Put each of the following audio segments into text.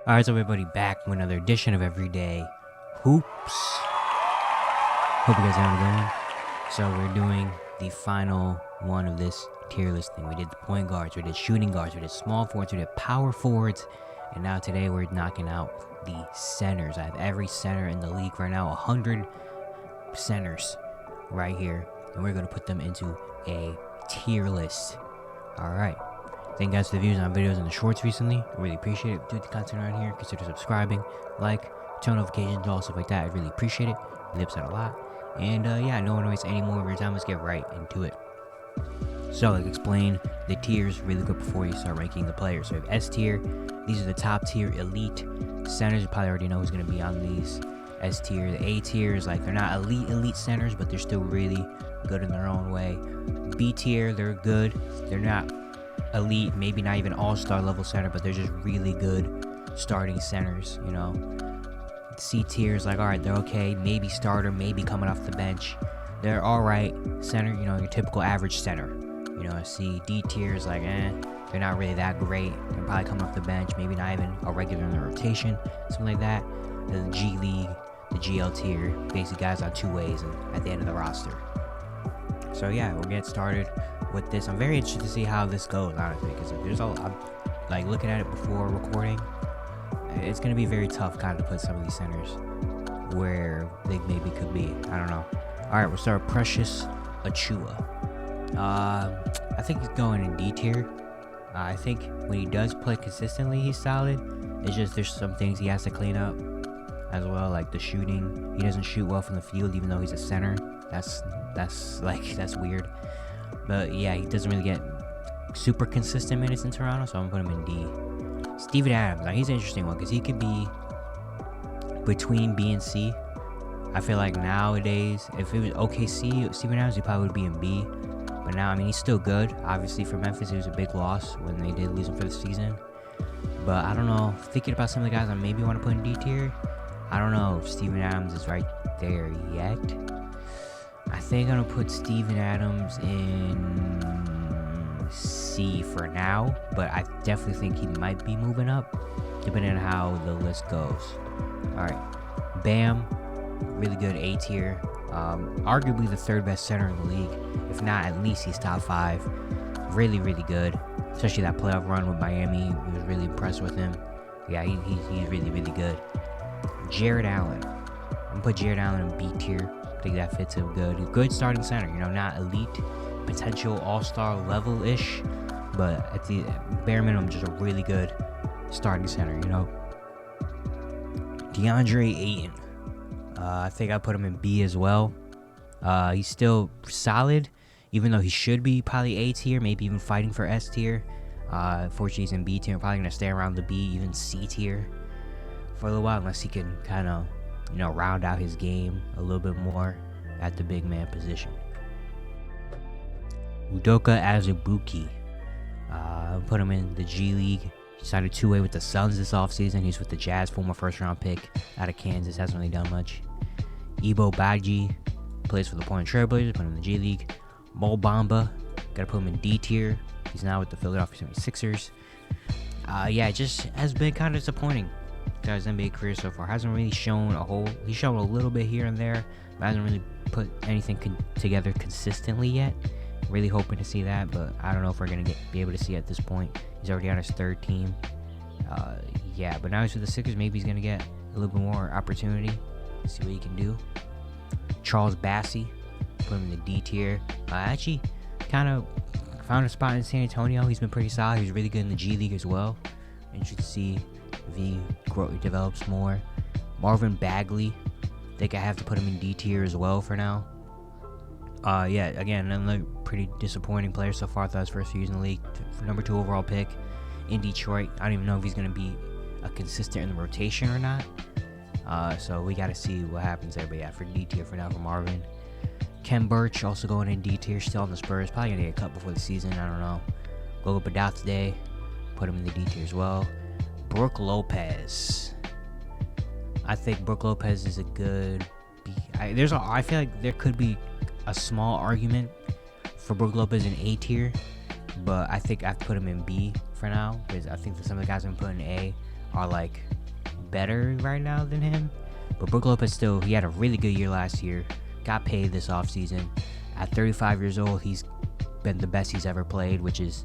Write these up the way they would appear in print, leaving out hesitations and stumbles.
Alright, so everybody back with another edition of Everyday Hoops. Hope you guys are having a good one. So we're doing the final one of this tier list thing. We did the point guards, we did shooting guards, we did small forwards, we did power forwards, and now today we're knocking out the centers. I have every center in the league right now, 100 centers right here, and we're going to put them into a tier list. Alright. Thank you guys for the views on videos and the shorts recently. I really appreciate it. Do the content around here. Consider subscribing, like, turn notifications, all stuff like that. I really appreciate it. It helps out a lot. And yeah, no one waste any more of your time. Let's get right into it. So, like, explain the tiers really quick before you start ranking the players. So, we have S tier. These are the top tier elite centers. You probably already know who's going to be on these. S tier. The A tier is like they're not elite centers, but they're still really good in their own way. B tier, they're good. They're not elite, maybe not even all-star level center, but they're just really good starting centers, you know. C tier is like, alright, they're okay, maybe starter, maybe coming off the bench. They're alright center, you know, your typical average center. You know, C, D tier is like, they're not really that great. They're probably coming off the bench, maybe not even a regular in the rotation, something like that. The G League, the GL tier, basically guys on two ways and at the end of the roster. So yeah, we'll get started with this. I'm very interested to see how this goes, honestly, because there's I'm like looking at it before recording. It's gonna be very tough kind of to put some of these centers where they maybe could be. I don't know. All right, we'll start with Precious Achiuwa. I think he's going in D tier. I think when he does play consistently, he's solid. It's just there's some things he has to clean up as well, like the shooting. He doesn't shoot well from the field, even though he's a center. That's weird. But yeah, he doesn't really get super consistent minutes in Toronto, so I'm gonna put him in D. Steven Adams, now he's an interesting one because he could be between B and C. I feel like nowadays, if it was OKC, Steven Adams, he probably would be in B. But now, I mean, he's still good. Obviously, for Memphis, it was a big loss when they did lose him for the season. But I don't know. Thinking about some of the guys I maybe want to put in D tier, I don't know if Steven Adams is right there yet. I think I'm gonna put Steven Adams in C for now, but I definitely think he might be moving up, depending on how the list goes. Alright, Bam, really good A tier. Arguably the third best center in the league. If not, at least he's top 5. Really good. Especially that playoff run with Miami. We was really impressed with him. Yeah, he's really good. Jarrett Allen. I'm gonna put Jarrett Allen in B tier. I think that fits him good. Good starting center, you know, not elite, potential all-star level-ish, but at the bare minimum, just a really good starting center, you know. DeAndre Ayton. I think I put him in B as well. He's still solid, even though he should be probably A tier, maybe even fighting for S tier. Fortunately, he's in B tier. Probably gonna stay around the B, even C tier for a little while, unless he can kind of, you know, round out his game a little bit more at the big man position. Udoka Azubuike. Put him in the G League. He signed a two-way with the Suns this offseason. He's with the Jazz, former first-round pick out of Kansas. Hasn't really done much. Ibo Baji plays for the Portland Trail Blazers. Put him in the G League. Mo Bamba. Gotta put him in D tier. He's now with the Philadelphia 76ers. Yeah, it just has been kind of disappointing. His NBA career so far hasn't really shown a whole. He's shown a little bit here and there, but hasn't really put anything together consistently yet. Really hoping to see that, but I don't know if we're gonna be able to see it at this point. He's already on his third team. Yeah, but now he's with the Sixers. Maybe he's gonna get a little bit more opportunity. See what he can do. Charles Bassey, put him in the D tier. Actually, kind of found a spot in San Antonio. He's been pretty solid. He's really good in the G League as well. Interested to see if he develops more. Marvin Bagley, I think I have to put him in D tier as well for now. Yeah, again, another pretty disappointing player so far. I thought his first few years in the league, for number 2 overall pick in Detroit. I don't even know if he's going to be a consistent in the rotation or not. So we got to see what happens there. But yeah, for D tier for now for Marvin. Ken Birch also going in D tier, still on the Spurs. Probably going to get cut before the season. I don't know. Goga Badat today, put him in the D tier as well. Brook Lopez. I think Brook Lopez is a good B. I feel like there could be a small argument for Brook Lopez in A tier, but I think I have to put him in B for now because I think that some of the guys I'm putting in A are like better right now than him. But Brook Lopez still, he had a really good year last year. Got paid this offseason. At 35 years old, he's been the best he's ever played, which is,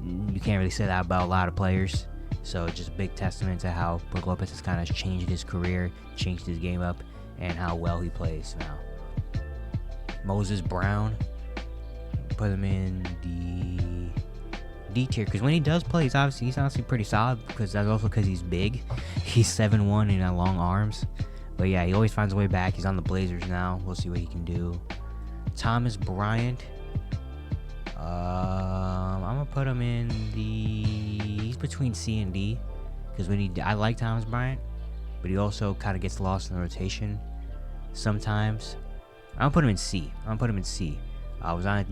you can't really say that about a lot of players. So just a big testament to how Brook Lopez has kind of changed his career, changed his game up, and how well he plays now. Moses Brown, put him in the D tier, because when he does play, he's honestly pretty solid, because that's also because he's big. He's 7'1" and has long arms. But yeah, he always finds a way back. He's on the Blazers now. We'll see what he can do. Thomas Bryant, I'm gonna put him in he's between C and D, because I like Thomas Bryant, but he also kind of gets lost in the rotation sometimes. I'm gonna put him in C. I was on a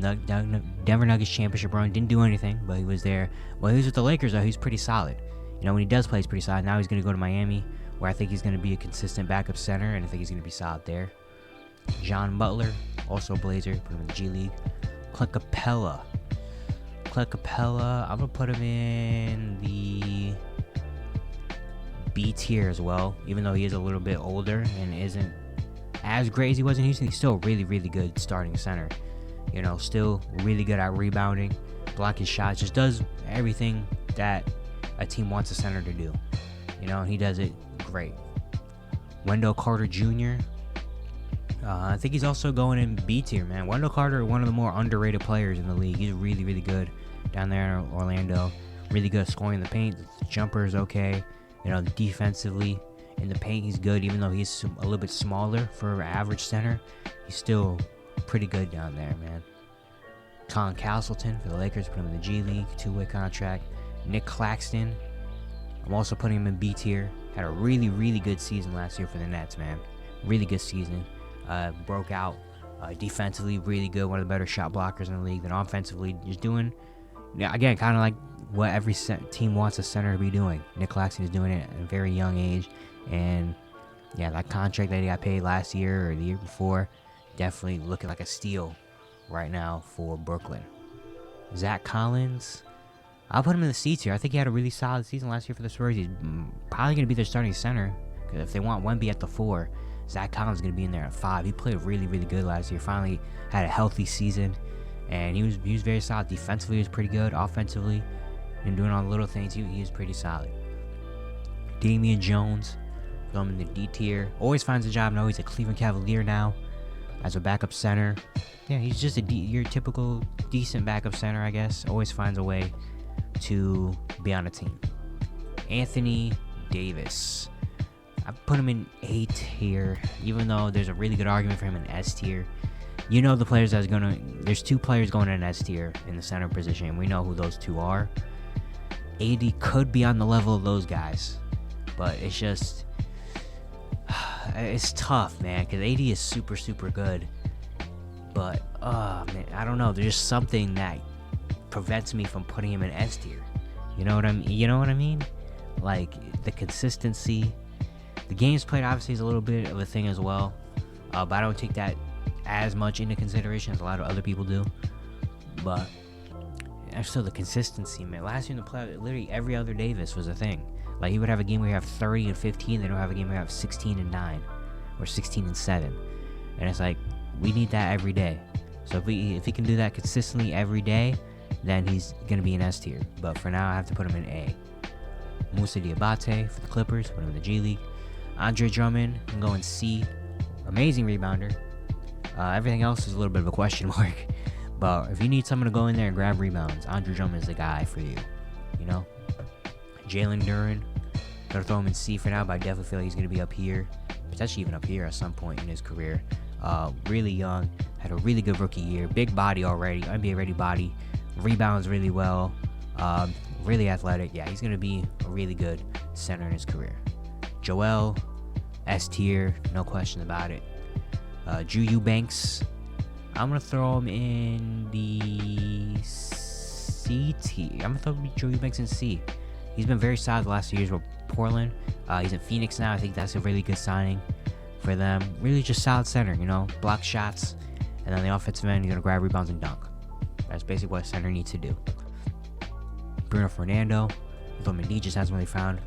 Denver Nuggets championship run, didn't do anything, but he was there. Well, he was with the Lakers though. He's pretty solid. You know, when he does play, he's pretty solid. Now he's gonna go to Miami, where I think he's gonna be a consistent backup center, and I think he's gonna be solid there. John Butler, also Blazer, put him in the G League. Clint Capella, I'm gonna put him in the B tier as well, even though he is a little bit older and isn't as great as he was in Houston. He's still a really, really good starting center. You know, still really good at rebounding, blocking shots, just does everything that a team wants a center to do. You know, and he does it great. Wendell Carter Jr., I think he's also going in B tier, man. Wendell Carter, one of the more underrated players in the league. He's really, really good down there in Orlando. Really good at scoring in the paint. The jumper is okay. You know, defensively in the paint, he's good. Even though he's a little bit smaller for an average center, he's still pretty good down there, man. Colin Castleton for the Lakers, put him in the G League, 2-way contract. Nick Claxton, I'm also putting him in B tier. Had a really, really good season last year for the Nets, man. Really good season. Broke out defensively, really good, one of the better shot blockers in the league. Then offensively, just doing, again, kind of like what every team wants a center to be doing. Nick Claxton is doing it at a very young age, and yeah, that contract that he got paid last year or the year before, definitely looking like a steal right now for Brooklyn. Zach Collins, I'll put him in the C tier. I think he had a really solid season last year for the Spurs. He's probably going to be their starting center, because if they want Wemby at the 4, Zach Collins is going to be in there at 5. He played really, really good last year. Finally had a healthy season, and he was very solid. Defensively, he was pretty good. Offensively, and doing all the little things, he was pretty solid. Damian Jones, throw him in the D tier. Always finds a job. No, he's a Cleveland Cavalier now as a backup center. Yeah, he's just your typical decent backup center, I guess. Always finds a way to be on a team. Anthony Davis, I put him in A tier, even though there's a really good argument for him in S tier. You know the players there's 2 players going in S tier in the center position. We know who those 2 are. AD could be on the level of those guys, but it's just, it's tough, man, because AD is super, super good. But, man, I don't know. There's just something that prevents me from putting him in S tier. You know what I mean? Like, the consistency. The games played obviously is a little bit of a thing as well, but I don't take that as much into consideration as a lot of other people do. But still, the consistency, man. Last year in the playoffs, literally every other Davis was a thing. Like, he would have a game where you have 30 and 15, they don't have a game where you have 16 and 9 or 16 and 7, and it's like, we need that every day. So if he can do that consistently every day, then he's gonna be in S tier. But for now, I have to put him in A. Moussa Diabate for the Clippers, put him in the G League. Andre Drummond can go in C. Amazing rebounder. Everything else is a little bit of a question mark. But if you need someone to go in there and grab rebounds, Andre Drummond is the guy for you. You know? Jalen Duren, gonna throw him in C for now, but I definitely feel like he's gonna be up here, potentially even up here at some point in his career. Really young, had a really good rookie year, big body already, NBA ready body, rebounds really well, really athletic. Yeah, he's gonna be a really good center in his career. Joel, S tier, no question about it. Drew Eubanks, I'm gonna throw him in the C tier. I'm gonna throw Drew Eubanks in C. He's been very solid the last 2 years with Portland. He's in Phoenix now. I think that's a really good signing for them. Really just solid center, you know, block shots, and then the offensive end, he's gonna grab rebounds and dunk. That's basically what a center needs to do. Bruno Fernando, though Mendy just hasn't really found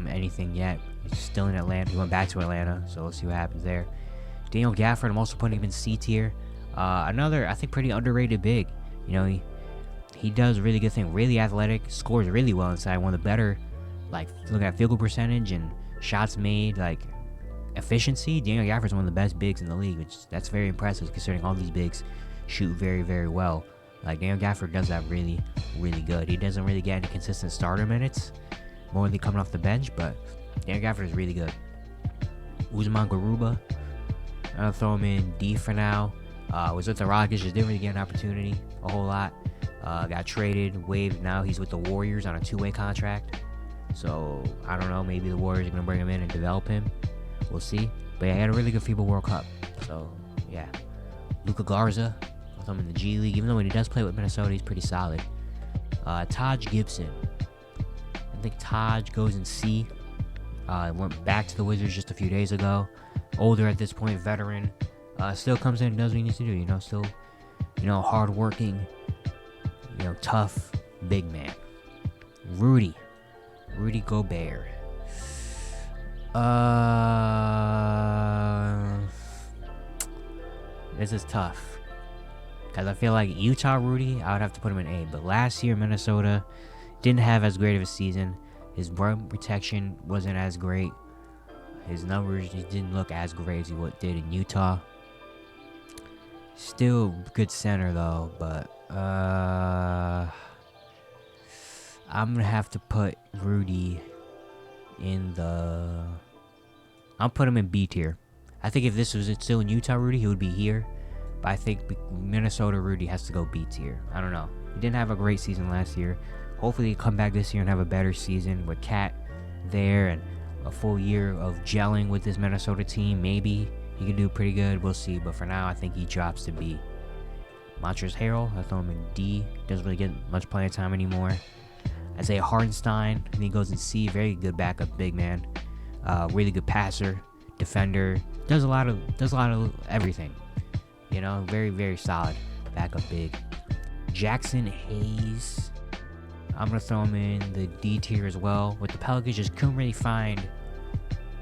anything yet. He's still in Atlanta. He went back to Atlanta, so we'll see what happens there. Daniel Gafford, I'm also putting him in C tier. Another, I think, pretty underrated big. You know, he does a really good thing. Really athletic, scores really well inside. One of the better, like, looking at field goal percentage and shots made, like, efficiency. Daniel Gafford's one of the best bigs in the league, which that's very impressive considering all these bigs shoot very, very well. Like, Daniel Gafford does that really, really good. He doesn't really get any consistent starter minutes, more than coming off the bench, but Daniel Gafford is really good. Usman Garuba, I'll throw him in D for now. Was with the Rockets, just didn't really get an opportunity a whole lot. Got traded, waived. Now he's with the Warriors on a 2-way contract. So I don't know. Maybe the Warriors are gonna bring him in and develop him. We'll see. But yeah, he had a really good FIBA World Cup. So yeah, Luka Garza, with him in the G League. Even though when he does play with Minnesota, he's pretty solid. Taj Gibson. I think Taj goes in C. Went back to the Wizards just a few days ago. Older at this point, veteran. Still comes in and does what he needs to do. You know, still, hardworking, tough, big man. Rudy Gobert. This is tough. Because I feel like Utah Rudy, I would have to put him in A. But last year, Minnesota didn't have as great of a season. His rim protection wasn't as great. His numbers just didn't look as great as he did in Utah. Still good center though, but I'm gonna have to put Rudy in the. I'll put him in B tier. I think if this was still in Utah Rudy, he would be here. But I think Minnesota Rudy has to go B tier. I don't know. He didn't have a great season last year. Hopefully, he come back this year and have a better season with Cat there and a full year of gelling with this Minnesota team. Maybe he can do pretty good. We'll see. But for now, I think he drops to B. Montrezl Harrell, I throw him in D. Doesn't really get much playing time anymore. Isaiah Hartenstein, I think he goes in C. Very good backup big man. Really good passer, defender. Does a lot of everything. Very, very solid backup big. Jackson Hayes, I'm going to throw him in the D tier as well. With the Pelicans, just couldn't really find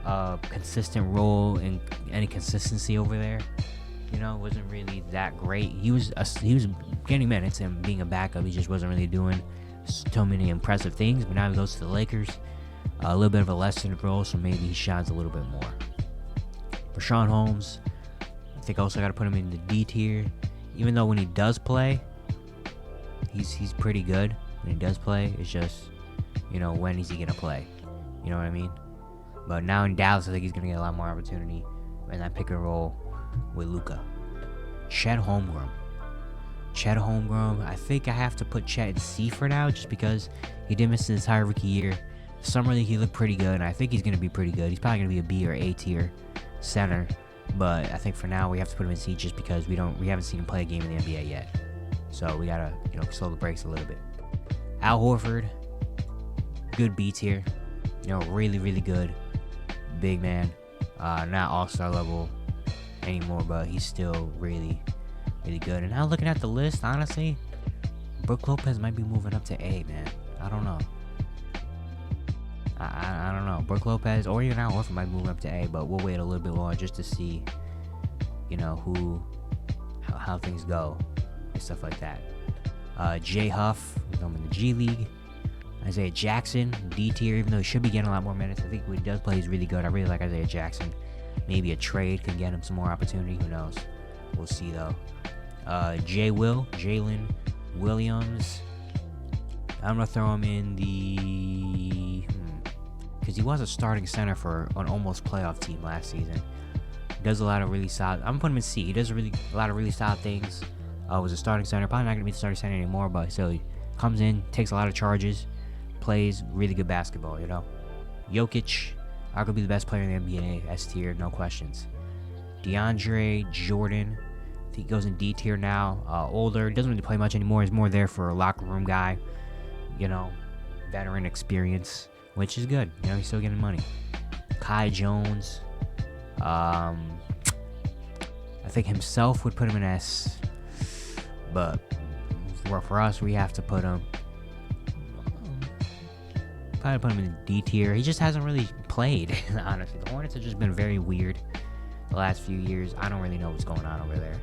a consistent role and any consistency over there. Wasn't really that great. He was getting minutes and being a backup. He just wasn't really doing so many impressive things. But now he goes to the Lakers. A little bit of a lessened role, so maybe he shines a little bit more. Rashawn Holmes, I think also got to put him in the D tier. Even though when he does play, he's pretty good. When he does play, it's just, when is he going to play? You know what I mean? But now in Dallas, I think he's going to get a lot more opportunity in that pick and roll with Luka. Chet Holmgren, I think I have to put Chet in C for now, just because he did miss his entire rookie year. Summer League, he looked pretty good, and I think he's going to be pretty good. He's probably going to be a B or A tier center, but I think for now we have to put him in C just because we haven't seen him play a game in the NBA yet. So we got to, slow the brakes a little bit. Al Horford, good B tier. Really, really good big man. Not all-star level anymore, but he's still really, really good. And now looking at the list, honestly, Brook Lopez might be moving up to A, man. I don't know. I don't know. Brook Lopez or even Al Horford might move up to A, but we'll wait a little bit longer just to see, how things go and stuff like that. Jay Huff, I'm in the G League. Isaiah Jackson, D tier, even though he should be getting a lot more minutes. I think when he does play, he's really good. I really like Isaiah Jackson. Maybe a trade can get him some more opportunity. Who knows? We'll see, though. Jalen Williams. I'm going to throw him in the... Because he was a starting center for an almost playoff team last season. He does a lot of really solid... I'm going to put him in C. He does a lot of really solid things. Was a starting center. Probably not going to be the starting center anymore, but still, he comes in, takes a lot of charges, plays really good basketball, Jokic, arguably the best player in the NBA, S tier, no questions. DeAndre Jordan, I think he goes in D tier now. Older, doesn't really play much anymore. He's more there for a locker room guy, veteran experience, which is good. He's still getting money. Kai Jones, I think himself would put him in S, but for us, we have to put him Probably put him in D tier. He just hasn't really played, honestly. The Hornets have just been very weird the last few years. I don't really know what's going on over there.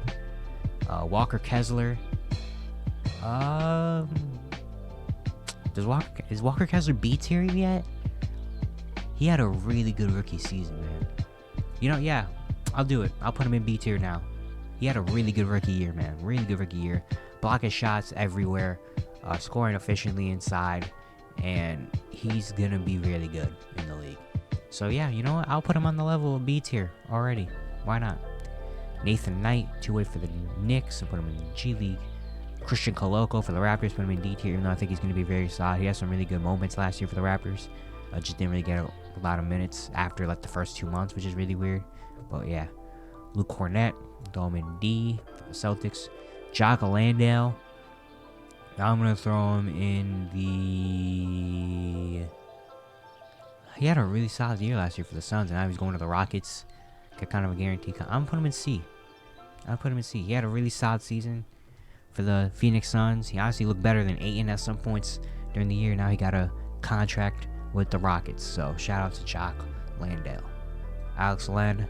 Walker Kessler. Is Walker Kessler B tier yet? He had a really good rookie season, man. You know, yeah, I'll do it. I'll put him in B tier now. He had a really good rookie year, man. Really good rookie year. Blocking shots everywhere. Scoring efficiently inside. And he's going to be really good in the league. So, yeah, you know what? I'll put him on the level of B tier already. Why not? Nathan Knight, two-way for the Knicks. I'll put him in the G League. Christian Koloko for the Raptors. Put him in D tier, even though I think he's going to be very solid. He had some really good moments last year for the Raptors. Just didn't really get a lot of minutes after like the first 2 months, which is really weird. But yeah, Luke Cornett, throw him in D for the Celtics. Jock Landale, I'm gonna throw him in the. He had a really solid year last year for the Suns, and now he's going to the Rockets. Got kind of a guarantee. I'm gonna put him in C. I'll put him in C. He had a really solid season for the Phoenix Suns. He honestly looked better than Ayton at some points during the year. Now he got a contract with the Rockets, so shout out to Jock Landale. Alex Len,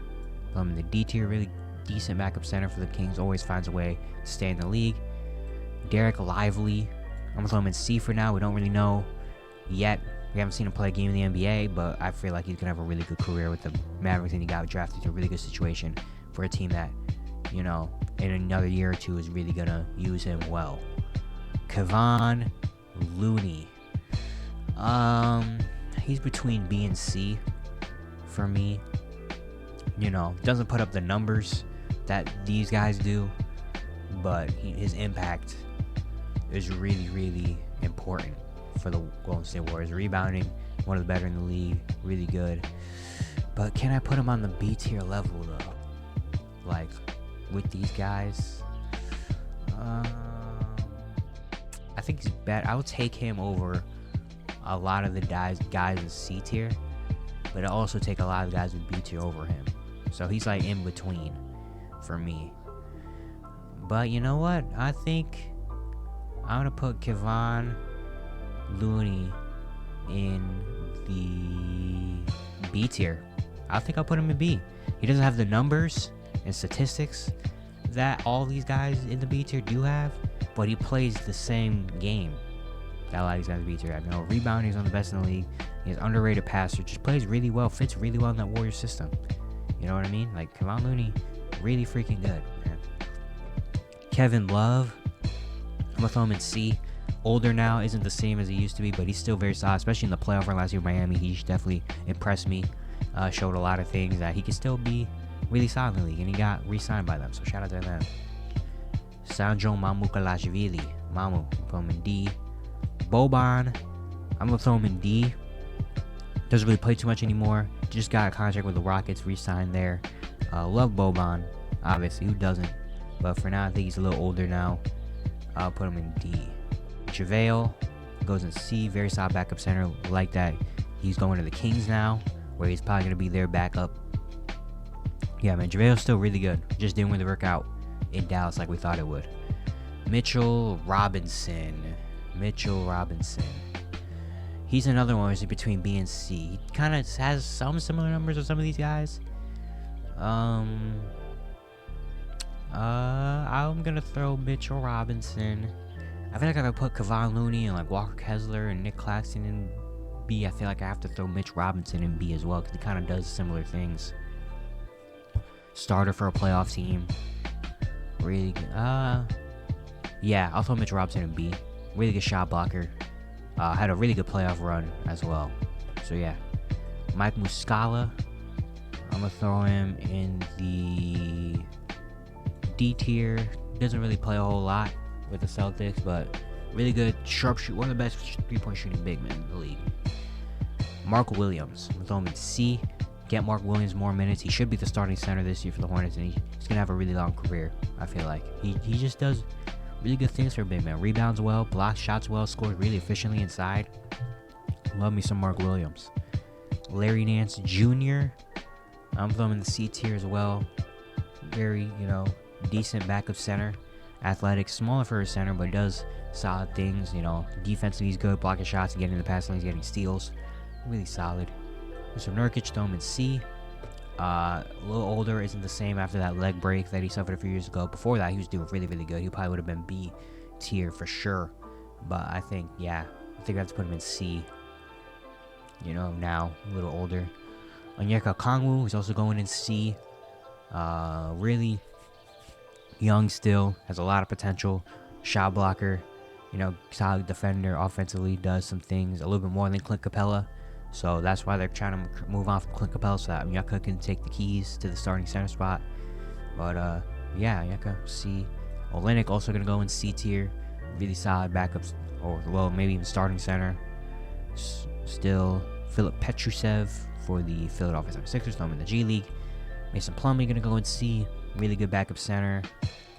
in the D tier, really decent backup center for the Kings, always finds a way to stay in the league. Derek Lively, I'm gonna throw him in C for now. We don't really know yet. We haven't seen him play a game in the NBA, but I feel like he's gonna have a really good career with the Mavericks, and he got drafted to a really good situation for a team that, you know, in another year or two is really gonna use him well. Kevon Looney. He's between B and C for me. You know, doesn't put up the numbers that these guys do, but his impact is really, really important for the Golden State Warriors. Rebounding, one of the better in the league, really good. But can I put him on the B tier level though? Like with these guys? I think he's better. I would take him over a lot of the guys in C tier, but I also take a lot of guys with B tier over him. So he's like in between for me. But you know what? I think I'm gonna put Kevon Looney in the B tier. I think I'll put him in B. He doesn't have the numbers and statistics that all these guys in the B tier do have, but he plays the same game that a lot of these guys in the B tier have. You know, rebounding is one of the best in the league. He's underrated passer, just plays really well, fits really well in that Warriors system. You know what I mean? Like Kevon Looney, really freaking good, man. Kevin Love, I'm gonna throw him in C. Older now, isn't the same as he used to be, but he's still very solid, especially in the playoff run last year with Miami. He definitely impressed me. Showed a lot of things that he could still be really solid in the league, and he got re-signed by them, so shout out to them. Sandro Mamukelashvili, Mamu, throw him in D. Boban, I'm gonna throw him in D. Doesn't really play too much anymore. Just got a contract with the Rockets, re-signed there. Love Boban, obviously, who doesn't? But for now, I think he's a little older now. I'll put him in D. JaVale goes in C, very solid backup center. Like that. He's going to the Kings now, where he's probably gonna be their backup. Yeah, man, JaVale's still really good. Just didn't really work out in Dallas like we thought it would. Mitchell Robinson. He's another one who's between B and C. He kind of has some similar numbers with some of these guys. I'm gonna throw Mitchell Robinson. I feel like if I put Kevon Looney and like Walker Kessler and Nick Claxton in B, I feel like I have to throw Mitch Robinson in B as well, because he kind of does similar things. Starter for a playoff team. Really good. Yeah, I'll throw Mitch Robinson in B. Really good shot blocker. Had a really good playoff run as well. So yeah. Mike Muscala, I'm gonna throw him in the D tier. Doesn't really play a whole lot with the Celtics, but really good sharpshooter. One of the best three-point shooting big men in the league. Mark Williams, I'm gonna throw him in C. Get Mark Williams more minutes. He should be the starting center this year for the Hornets, and he's gonna have a really long career. I feel like he just does really good things for a big man. Rebounds well, blocks shots well, scores really efficiently inside. Love me some Mark Williams. Larry Nance Jr. I'm throwing in the C tier as well. Very, decent backup center. athletic, smaller for a center, but does solid things. You know, defensively he's good, blocking shots, and getting in the pass lanes, getting steals. Really solid. So Nurkic, throw him in C. A little older, isn't the same after that leg break that he suffered a few years ago. Before that, he was doing really, really good. He probably would have been B tier for sure. But I think, yeah, I think I have to put him in C. You know, now, a little older. Onyeka Okongwu is also going in C. Really young still, has a lot of potential. Shot blocker, you know, solid defender, offensively does some things a little bit more than Clint Capella. So that's why they're trying to move on from Clint Capella so that Onyeka can take the keys to the starting center spot. But yeah, Onyeka, C. Olynyk also going to go in C tier. Really solid backups, or well, maybe even starting center. Still, Philip Petrusev for the Philadelphia 76ers, throw him in the G League. Mason Plumlee going to go in C. Really good backup center.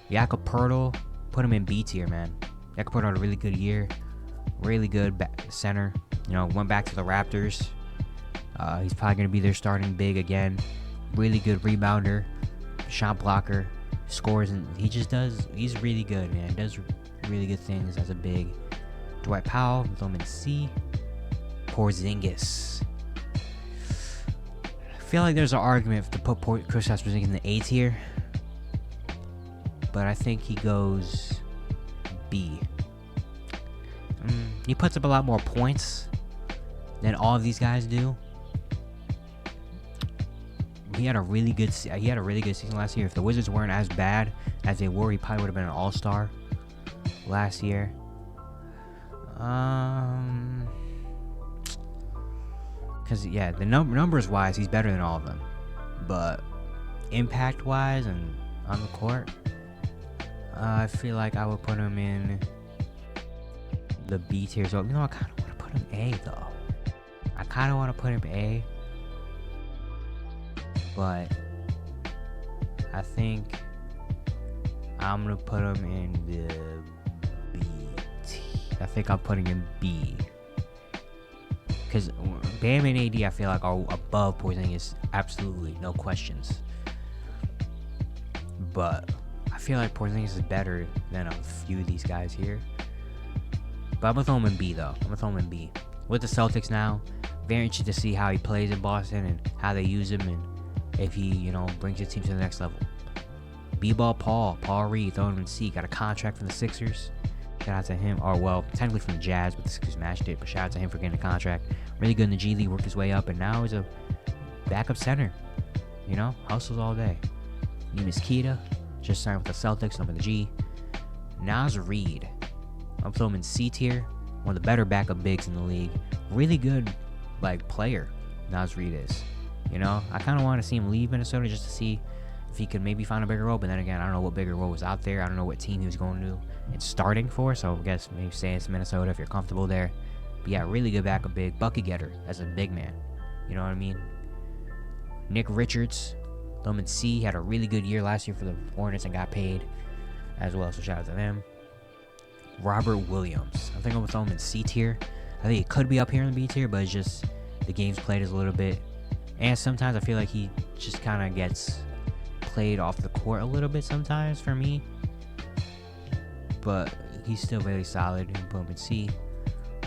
Jakob Poeltl, put him in B tier, man. Jakob Poeltl had a really good year. Really good center. You know, went back to the Raptors. He's probably going to be their starting big again. Really good rebounder, shot blocker, scores, and he just does. He's really good, man. Does really good things as a big. Dwight Powell, throw him in C. Porzingis. I feel like there's an argument to put Kristaps Porzingis in the A tier, but I think he goes B. He puts up a lot more points than all of these guys do. He had a really good season last year. If the Wizards weren't as bad as they were, he probably would have been an all-star last year. Because yeah, the numbers wise, he's better than all of them, but impact wise and on the court, I feel like I would put him in the B tier. So you know, I kind of want to put him A though. I kind of want to put him A, but I think I'm gonna put him in the B. I think I'm putting him B. Because Bam and AD, I feel like, are above Porzingis, absolutely, no questions. But I feel like Porzingis is better than a few of these guys here. But I'm going to throw him in B, though. I'm going to throw him in B. With the Celtics now, very interested to see how he plays in Boston and how they use him and if he, you know, brings his team to the next level. B-Ball Paul Reed, throw him in C. Got a contract from the Sixers. Shout out to him, or well, technically from the Jazz, but the Sixers matched it. But shout out to him for getting a contract. Really good in the G League, worked his way up, and now he's a backup center. You know, hustles all day. Neemias Queta, just signed with the Celtics, I'm in the G. Naz Reid, I'm throwing him in C tier. One of the better backup bigs in the league. Really good, like, player, Naz Reid is. You know, I kind of want to see him leave Minnesota just to see if he could maybe find a bigger role. But then again, I don't know what bigger role was out there. I don't know what team he was going to and starting for. So I guess maybe say it's Minnesota if you're comfortable there. But yeah, really good backup big. Bucket getter as a big man. You know what I mean? Nick Richards, throw him in C. Had a really good year last year for the Hornets and got paid as well. So shout out to them. Robert Williams. I think I'm going to throw him in C tier. I think it could be up here in the B tier, but it's just the games played is a little bit. And sometimes I feel like he just kind of gets played off the court a little bit sometimes for me. But he's still very solid. Put him in C.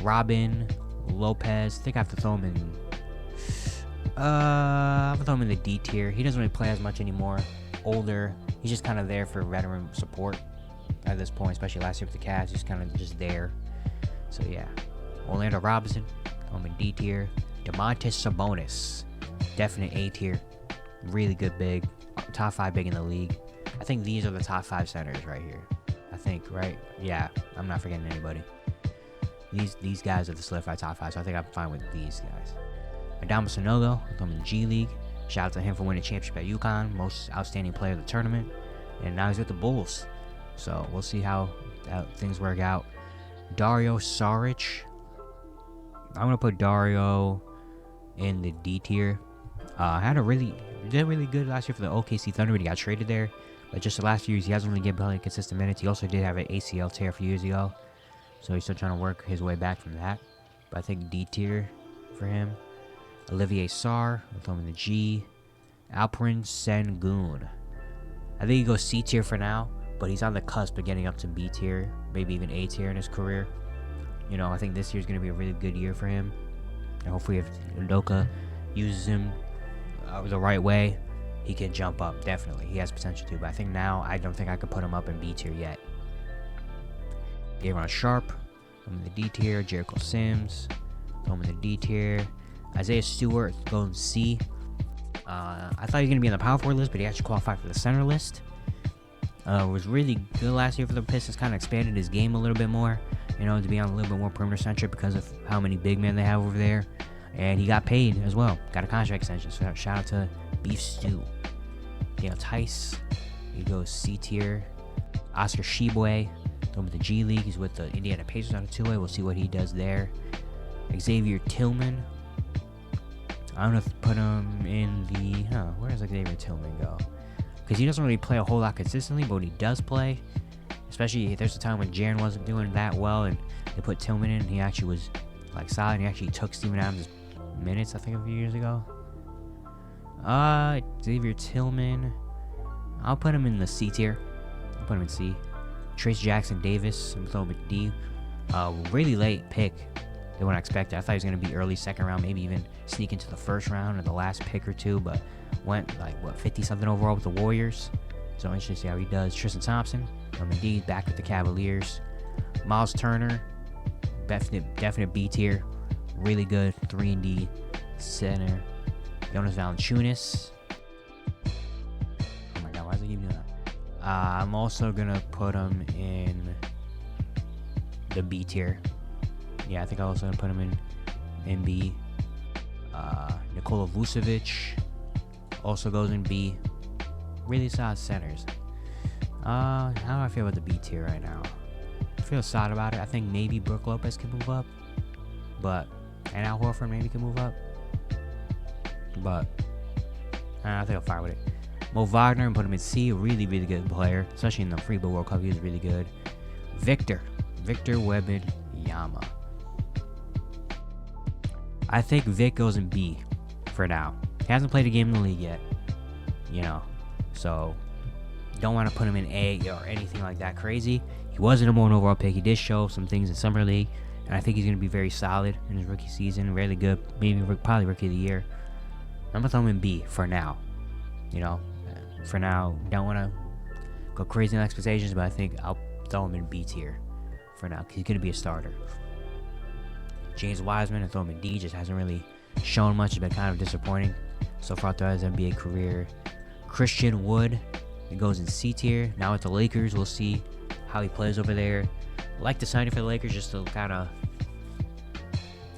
Robin Lopez. I think I have to throw him in. I'm gonna throw him in the D tier. He doesn't really play as much anymore. Older. He's just kind of there for veteran support at this point, especially last year with the Cavs. He's kind of just there. So yeah. Orlando Robinson. Throw him in D tier. Domantas Sabonis. Definite A tier. Really good big. Top 5 big in the league. I think these are the top 5 centers right here. I think, right? Yeah, I'm not forgetting anybody. These guys are the solidified top 5, so I think I'm fine with these guys. Adama Sanogo, I'm in the G League. Shout out to him for winning championship at UConn, most outstanding player of the tournament. And now he's with the Bulls. So we'll see how things work out. Dario Saric. I'm going to put Dario in the D tier. Did really good last year for the OKC Thunder when he got traded there. But just the last few years, he hasn't really given plenty consistent minutes. He also did have an ACL tear a few years ago. So he's still trying to work his way back from that. But I think D tier for him. Olivier Sarr, I'll throw him in the G. Alperen Sengun. I think he goes C tier for now. but he's on the cusp of getting up to B tier, maybe even A tier in his career. You know, I think this year's going to be a really good year for him. And hopefully if Udoka uses him the right way, he can jump up, definitely. He has potential to, but I think now, I don't think I could put him up in B tier yet. Daron Sharp, I'm in the D tier. Jericho Sims, I'm in the D tier. Isaiah Stewart, going C. I thought he was going to be on the power forward list, but he actually qualified for the center list. Was really good last year for the Pistons, kind of expanded his game a little bit more, you know, to be on a little bit more perimeter centric because of how many big men they have over there. And he got paid as well, got a contract extension, so shout out to Beef Stew. Daniel Tice, he goes C tier. Oscar Tshiebwe, going with the G League, he's with the Indiana Pacers on a two-way, we'll see what he does there. Xavier Tillman, I don't know if to put him in the, where does Xavier Tillman go? Because he doesn't really play a whole lot consistently, but when he does play, especially there's a time when Jaren wasn't doing that well, and they put Tillman in, he actually was like solid. He actually took Steven Adams' minutes, I think, a few years ago. Xavier Tillman, I'll put him in the C tier. I'll put him in C. Trace Jackson Davis, I'm throwing him in D. Really late pick than what I expected. I thought he was going to be early second round, maybe even sneak into the first round or the last pick or two, but went like, 50-something overall with the Warriors. So I'm interested to see how he does. Tristan Thompson, indeed, back with the Cavaliers. Miles Turner, definite B tier. Really good 3-and-D center. Jonas Valanciunas. Oh my god, why does he keep doing that? I'm also going to put him in the B tier. Yeah, I think I'm also going to put him in B. Nikola Vucevic also goes in B. Really solid centers. How do I feel about the B tier right now? I feel solid about it. I think maybe Brook Lopez can move up, and Al Horford maybe can move up, but I think I'll fire with it. Mo Wagner, and put him in C. A really good player, especially in the FIBA World Cup. He was really good. Victor Wembanyama. I think Vic goes in B for now. He hasn't played a game in the league yet, you know, so don't want to put him in A or anything like that crazy. He was a number one overall pick. He did show some things in Summer League, and I think he's going to be very solid in his rookie season. Really good, maybe probably Rookie of the Year. I'm going to throw him in B for now. You know, for now, don't want to go crazy on expectations, but I think I'll throw him in B tier for now. He's going to be a starter. James Wiseman, I throw him in D, just hasn't really shown much. It's been kind of disappointing so far throughout his NBA career. Christian Wood, it goes in C tier. Now with the Lakers, we'll see how he plays over there. I like the signing for the Lakers just to kind of,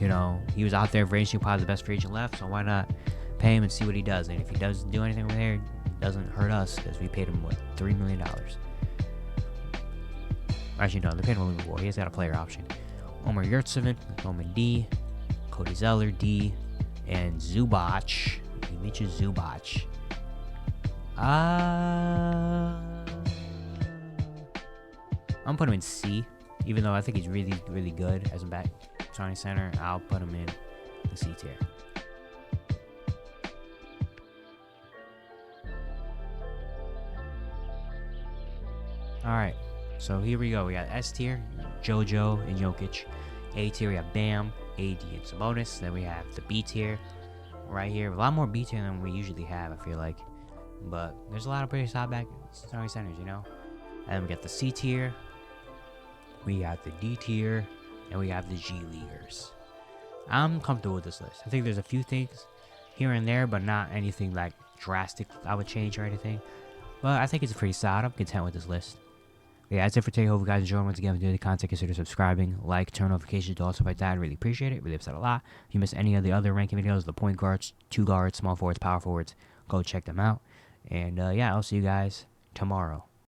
you know, he was out there for agency, probably the best free agent left, so why not pay him and see what he does? And if he does do anything over there, it doesn't hurt us because we paid him, $3 million. Actually, no, they paid him a little more. He has got a player option. Omer Yurtseven, Roman D. Cody Zeller, D. And Zubac. Mitchell Zubac. I'm putting him in C, even though I think he's really good as a back starting center. I'll put him in the C tier. Alright, so here we go. We got S tier, JoJo and Jokic. A tier, we have Bam, AD, and Sabonis. Then we have the B tier right here. A lot more B tier than we usually have, I feel like. But there's a lot of pretty solid back starting centers, you know? And then we got the C tier. We got the D tier. And we have the G Leaguers. I'm comfortable with this list. I think there's a few things here and there, but not anything like drastic I would change or anything. But I think it's pretty solid. I'm content with this list. Yeah, that's it for today. Hope you guys enjoyed. Once again, if you enjoyed the content, consider subscribing, like, turn notifications, do all stuff like that. I really appreciate it. Really upset a lot. If you missed any of the other ranking videos, the point guards, 2 guards, small forwards, power forwards, go check them out. And yeah, I'll see you guys tomorrow.